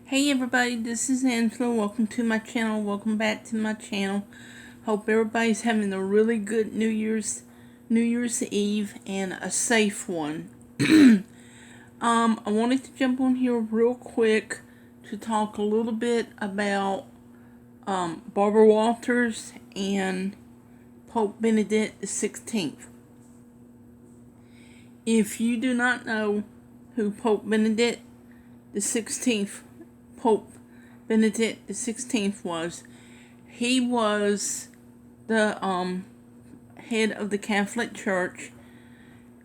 Hey everybody, this is Angela. Welcome to my channel. Welcome back to my channel. Hope everybody's having a really good New Year's Eve and a safe one. I wanted to jump on here real quick to talk a little bit about Barbara Walters and Pope Benedict 16th. If you do not know who Pope Benedict 16th Pope Benedict XVI was, he was the head of the Catholic Church,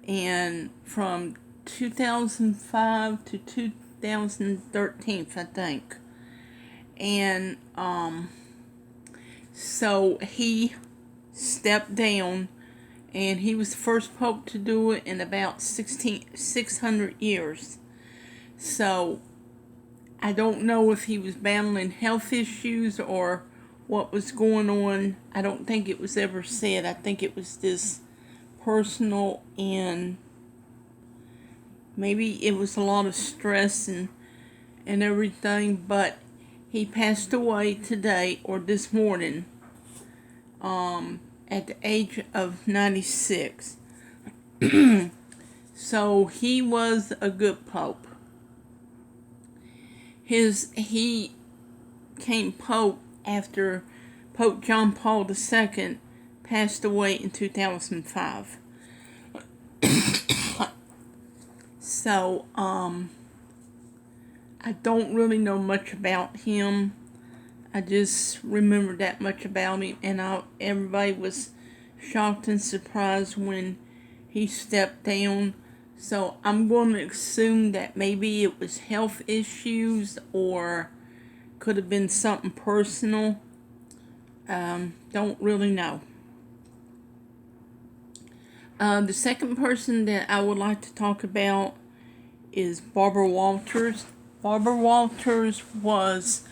and from 2005 to 2013, I think. And so he stepped down, and he was the first pope to do it in about 600 years. So I don't know if he was battling health issues or what was going on. I don't think it was ever said. I think it was just personal, and maybe it was a lot of stress and everything. But he passed away today, or this morning, at the age of 96. So he was a good pope. He became pope after Pope John Paul II passed away in 2005. So, I don't really know much about him. I just remember that much about him, and everybody was shocked and surprised when he stepped down. So I'm going to assume that maybe it was health issues or could have been something personal. Don't really know. The second person that I would like to talk about is Barbara Walters. Barbara Walters was,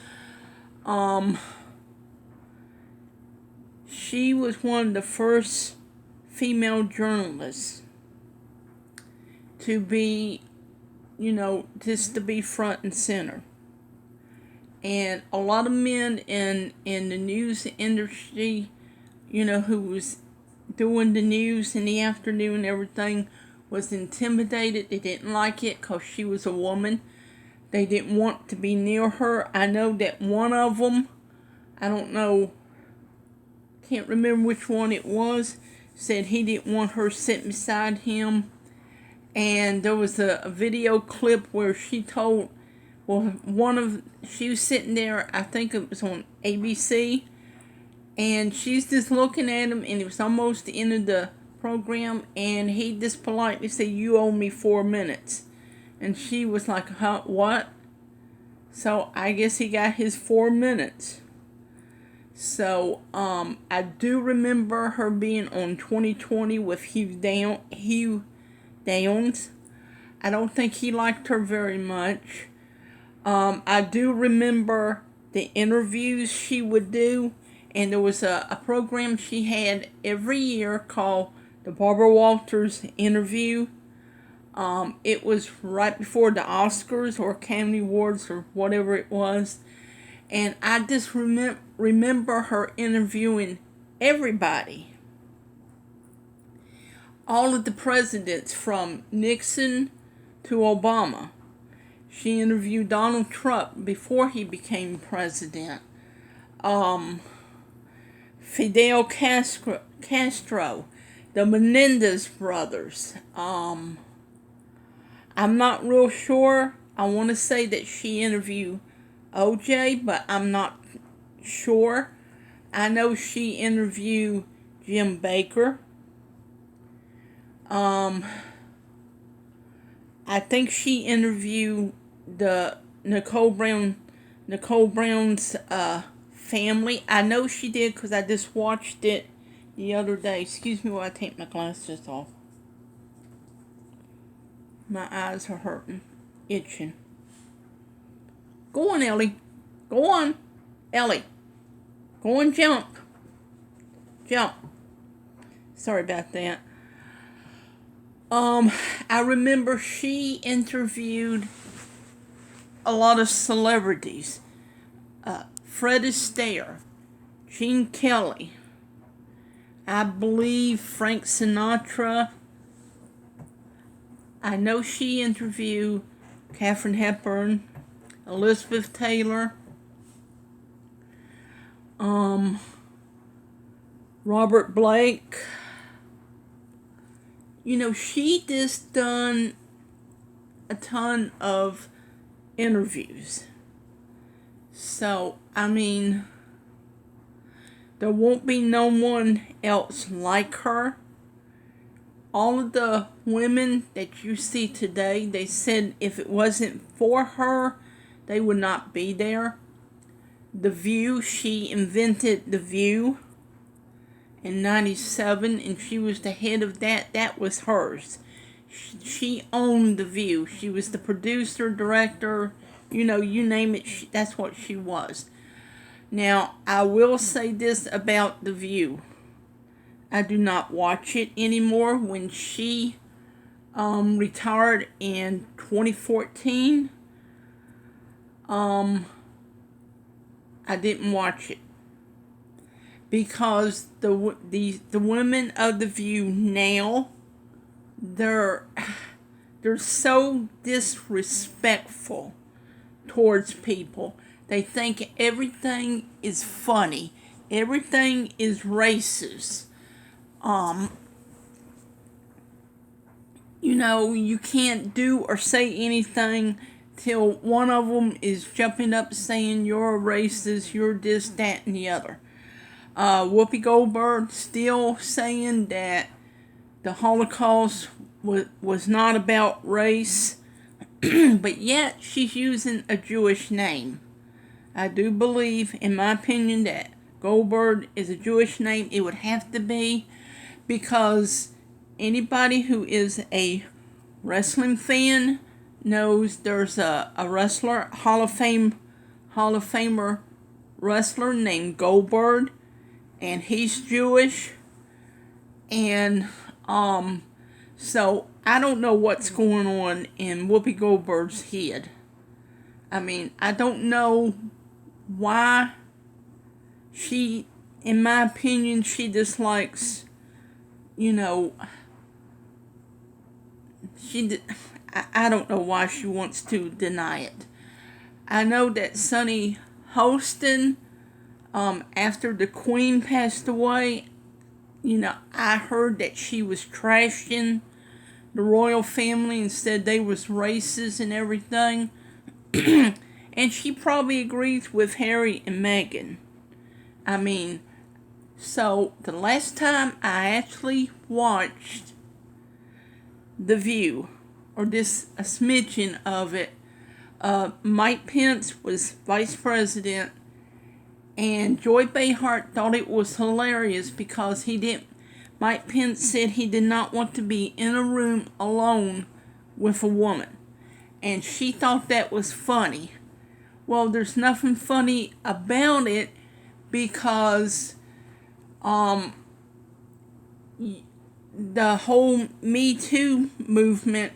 she was one of the first female journalists to be, just to be front and center. And a lot of men in the news industry, who was doing the news in the afternoon and everything, was intimidated. They didn't like it because she was a woman. They didn't want to be near her. I know that one of them, I don't know, can't remember which one it was, said he didn't want her sitting beside him. And there was a video clip where she told, she was sitting there, I think it was on ABC, and she's just looking at him, and it was almost the end of the program, and he just politely said, "You owe me 4 minutes." And she was like, "Huh, what?" So I guess he got his 4 minutes. So, I do remember her being on 2020 with Hugh Downs. I don't think he liked her very much. I do remember the interviews she would do, and there was a program she had every year called the Barbara Walters Interview. It was right before the Oscars or Academy Awards or whatever it was, and I just remember her interviewing everybody. All of the presidents from Nixon to Obama. She interviewed Donald Trump before he became president. Fidel Castro, the Menendez brothers. I'm not real sure. I want to say that she interviewed OJ, but I'm not sure. I know she interviewed Jim Baker. I think she interviewed the Nicole Brown's family. I know she did because I just watched it the other day. Excuse me while I take my glasses off. My eyes are hurting, itching. Go on, Ellie. Go on, Ellie. Go and jump. Jump. Sorry about that. I remember she interviewed a lot of celebrities. Fred Astaire, Gene Kelly, I believe Frank Sinatra. I know she interviewed Katharine Hepburn, Elizabeth Taylor, Robert Blake. She just done a ton of interviews. So, there won't be no one else like her. All of the women that you see today, they said if it wasn't for her, they would not be there. The View, she invented The View in 97, and she was the head of that. That was hers. She owned The View. She was the producer, director, you name it, that's what she was. Now, I will say this about The View. I do not watch it anymore. When she retired in 2014, I didn't watch it. Because the women of The View now, they're so disrespectful towards people. They think everything is funny. Everything is racist. You can't do or say anything till one of them is jumping up saying you're a racist, you're this, that, and the other. Whoopi Goldberg still saying that the Holocaust was not about race, but yet she's using a Jewish name. I do believe, in my opinion, that Goldberg is a Jewish name. It would have to be, because anybody who is a wrestling fan knows there's a wrestler, Hall of Famer wrestler named Goldberg, and he's Jewish. And so I don't know what's going on in Whoopi Goldberg's head. I don't know why she, in my opinion, she dislikes, I don't know why she wants to deny it. I know that Sunny Hostin, after the Queen passed away, I heard that she was trashing the royal family and said they was racist and everything. And she probably agrees with Harry and Meghan. So the last time I actually watched The View, or just a smidgen of it, Mike Pence was vice president, and Joy Behar thought it was hilarious because Mike Pence said he did not want to be in a room alone with a woman. And she thought that was funny. Well, there's nothing funny about it, because the whole Me Too movement,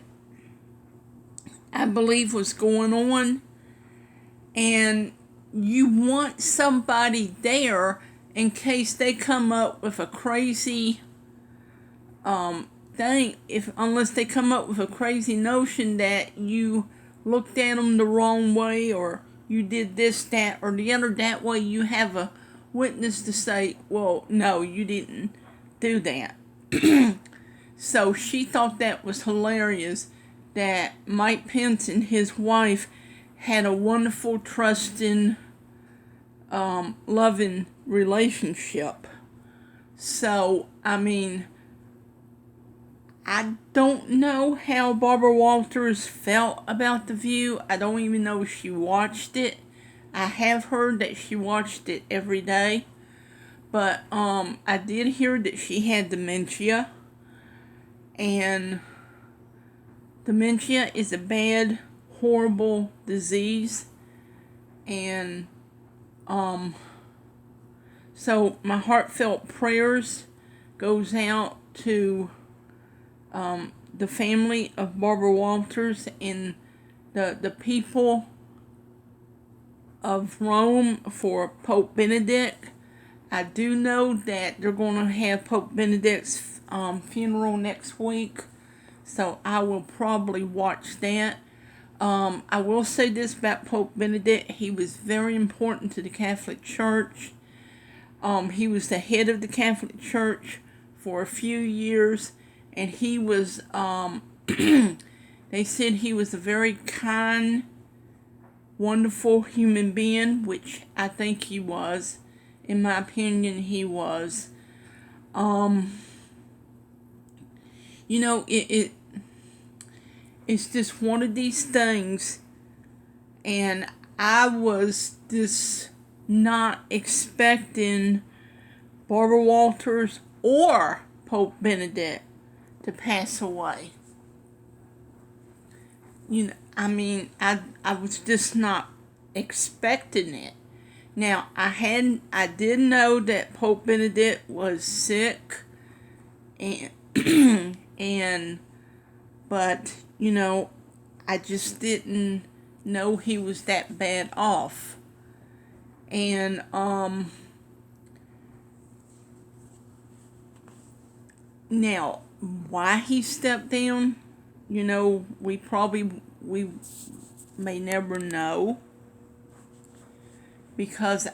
I believe, was going on, and you want somebody there in case they come up with a crazy thing, unless they come up with a crazy notion that you looked at them the wrong way, or you did this, that, or the other. That way you have a witness to say, well, no, you didn't do that. So she thought that was hilarious, that Mike Pence and his wife had a wonderful, trusting, loving relationship. So, I don't know how Barbara Walters felt about The View. I don't even know if she watched it. I have heard that she watched it every day. But I did hear that she had dementia. And dementia is a bad, horrible disease. And so my heartfelt prayers goes out to the family of Barbara Walters and the people of Rome for Pope Benedict. I do know that they're going to have Pope Benedict's funeral next week, so I will probably watch that. I will say this about Pope Benedict. He was very important to the Catholic Church. He was the head of the Catholic Church for a few years, and he was, they said he was a very kind, wonderful human being, which I think he was. In my opinion, he was. It's just one of these things, and I was just not expecting Barbara Walters or Pope Benedict to pass away. I was just not expecting it. Now, I did know that Pope Benedict was sick, and but I just didn't know he was that bad off. And now why he stepped down, we may never know, because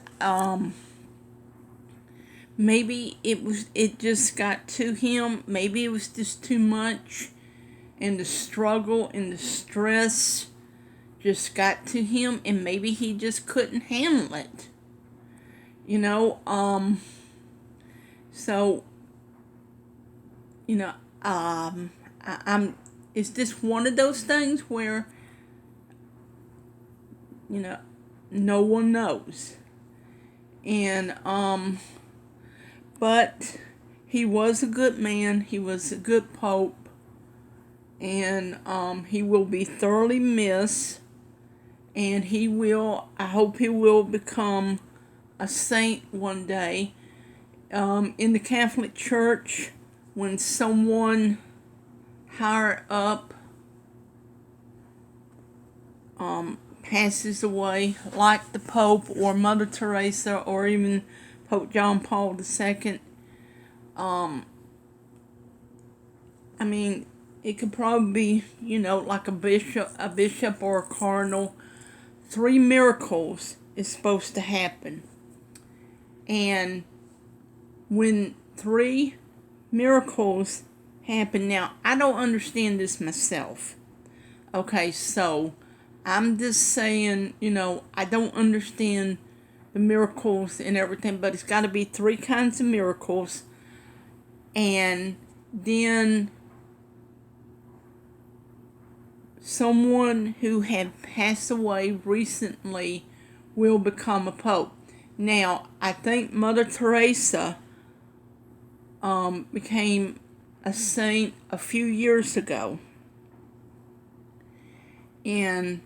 maybe it just got to him. Maybe it was just too much, and the struggle and the stress just got to him, and maybe he just couldn't handle it. So it's just one of those things where no one knows. And but he was a good man. He was a good pope, and he will be thoroughly missed. And I hope he will become a saint one day. In the Catholic Church, when someone higher up passes away, like the Pope or Mother Teresa or even Pope John Paul II, it could probably be, like a bishop or a cardinal. 3 miracles is supposed to happen. And when 3 miracles happen, now I don't understand this myself. Okay, so I'm just saying, I don't understand the miracles and everything, but it's got to be 3 kinds of miracles. And then someone who had passed away recently will become a pope. Now, I think Mother Teresa became a saint a few years ago. And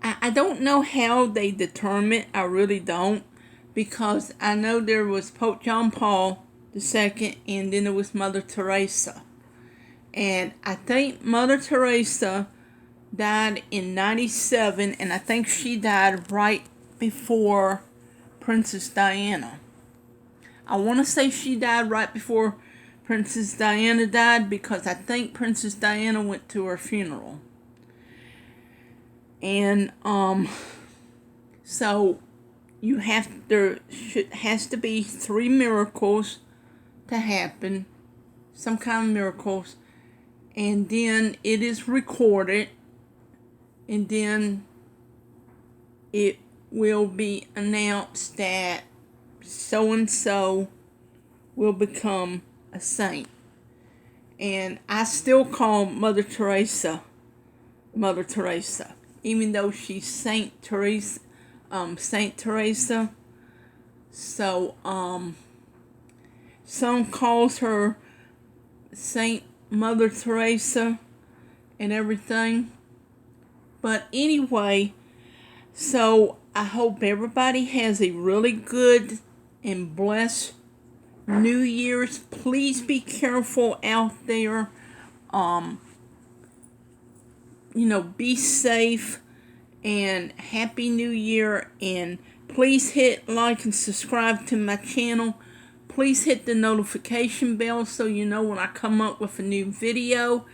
I don't know how they determine, I really don't, because I know there was Pope John Paul II, and then there was Mother Teresa. And I think Mother Teresa died in 97, and I think she died right before Princess Diana. I want to say she died right before Princess Diana died, because I think Princess Diana went to her funeral. And so there has to be 3 miracles to happen, some kind of miracles, and then it is recorded, and then it will be announced that so and so will become a saint. And I still call Mother Teresa, even though she's Saint Teresa. So some calls her Saint Mother Teresa and everything. But anyway, so I hope everybody has a really good and blessed New Year's. Please be careful out there. Be safe, and Happy New Year. And please hit like and subscribe to my channel. Please hit the notification bell so you know when I come up with a new video.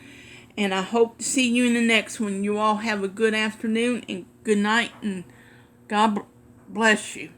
And I hope to see you in the next one. You all have a good afternoon and good night, and God bless you.